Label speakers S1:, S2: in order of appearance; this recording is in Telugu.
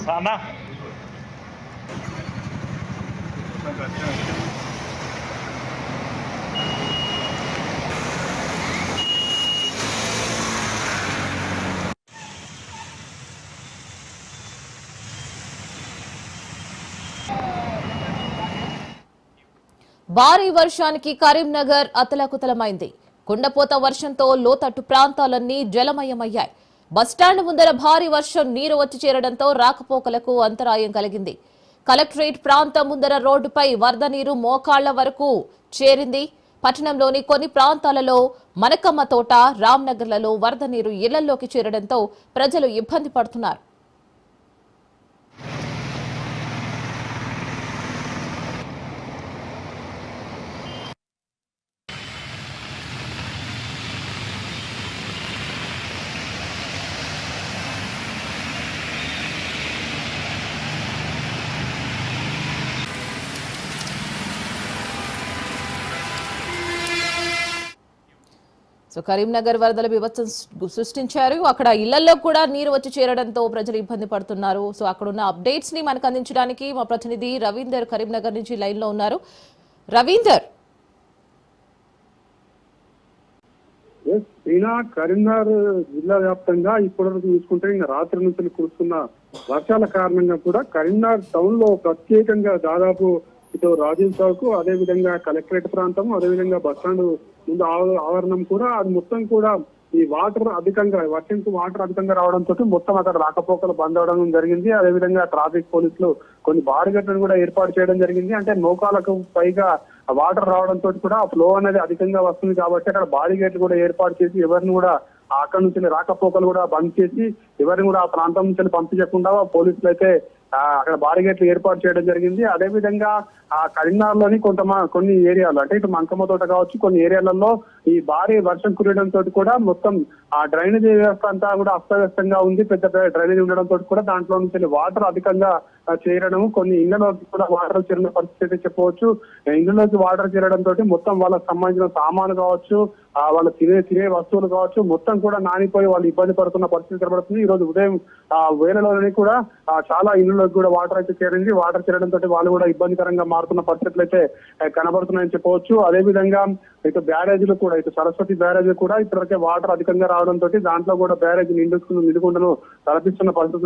S1: sana
S2: భారీ వర్షానికి కరీంనగర్ అతలాకుతలమైంది. కుండపోత వర్షంతో లోతట్టు ప్రాంతాలన్నీ జలమయమయ్యాయి. బస్టాండ్ ముందర భారీ వర్షం నీరు వచ్చి చేరడంతో రాకపోకలకు అంతరాయం కలిగింది. కలెక్టరేట్ ప్రాంతం ముందర రోడ్డుపై వరద నీరు మోకాళ్ల వరకు చేరింది. పట్టణంలోని కొన్ని ప్రాంతాలలో మనకమ్మ తోట, రామ్నగర్లలో వరద నీరు ఇళ్లలోకి చేరడంతో ప్రజలు ఇబ్బంది పడుతున్నారు. సో కరీంనగర్ వరదలు విపత్సం సృష్టించారు. అక్కడ ఇళ్లలో కూడా నీరు వచ్చి చేరడంతో ప్రజలు ఇబ్బంది పడుతున్నారు. సో అక్కడ ఉన్న అప్డేట్స్ ని మనకు అందించడానికి మా ప్రతినిధి రవీందర్ కరీంనగర్ నుంచి లైన్ లో ఉన్నారు. రవీందర్,
S3: కరీంనగర్ జిల్లా వ్యాప్తంగా ఇప్పటివరకు చూసుకుంటే ఇంకా రాత్రి నుంచి కురుస్తున్న వర్షాల కారణంగా కూడా కరీంనగర్ టౌన్ లో ప్రత్యేకంగా దాదాపు ఇటు రాజీవ్ చౌక్, అదే విధంగా కలెక్టరేట్ ప్రాంతం, అదే విధంగా బస్టాండ్ ముందు ఆవరణం కూడా అది మొత్తం కూడా ఈ వాటర్ అధికంగా వర్షంకు వాటర్ అధికంగా రావడంతో మొత్తం అక్కడ రాకపోకలు బంద్ అవడం జరిగింది. అదే విధంగా ట్రాఫిక్ పోలీసులు కొన్ని బారిగేట్లను కూడా ఏర్పాటు చేయడం జరిగింది. అంటే మోకాలకు పైగా వాటర్ రావడంతో కూడా ఆ ఫ్లో అనేది అధికంగా వస్తుంది కాబట్టి అక్కడ బారిగేట్లు కూడా ఏర్పాటు చేసి ఎవరిని కూడా అక్కడ నుంచి రాకపోకలు కూడా బంద్ చేసి ఎవరిని కూడా ఆ ప్రాంతం నుంచి పంపించకుండా పోలీసులు అయితే అక్కడ బారిగేట్లు ఏర్పాటు చేయడం జరిగింది. అదే విధంగా ఆ కరీంనగర్ లోని కొన్ని ఏరియాలు అంటే ఇటు మంకమ్మ తోట కావచ్చు, కొన్ని ఏరియాలలో ఈ భారీ వర్షం కురియడంతో కూడా మొత్తం ఆ డ్రైనేజీ వ్యవస్థ అంతా కూడా అస్తవ్యస్తంగా ఉంది. పెద్ద డ్రైనేజీ ఉండడంతో కూడా దాంట్లో నుంచి వాటర్ అధికంగా చేరడం, కొన్ని ఇళ్లలోకి కూడా వాటర్ చేరిన పరిస్థితి చెప్పవచ్చు. ఇళ్లలోకి వాటర్ చేరడంతో మొత్తం వాళ్ళకి సంబంధించిన సామాను కావచ్చు, వాళ్ళ తినే వస్తువులు కావచ్చు, మొత్తం కూడా నానిపోయి వాళ్ళు ఇబ్బంది పడుతున్న పరిస్థితి కనబడుతుంది. ఈ రోజు ఉదయం వేళలోనే కూడా చాలా ఇళ్లలోకి కూడా వాటర్ అయితే చేరింది. వాటర్ చేరడంతో వాళ్ళు కూడా ఇబ్బందికరంగా మారుతున్న పరిస్థితులు అయితే కనబడుతున్నాయని చెప్పవచ్చు. అదే విధంగా ఇటు బ్యారేజీలు కూడా, ఇటు సరస్వతి బ్యారేజీ కూడా ఇప్పటివరకే వాటర్ అధికంగా రావడంతో దాంట్లో కూడా బ్యారేజీ నిండుకుండను తలపిస్తున్న పరిస్థితులు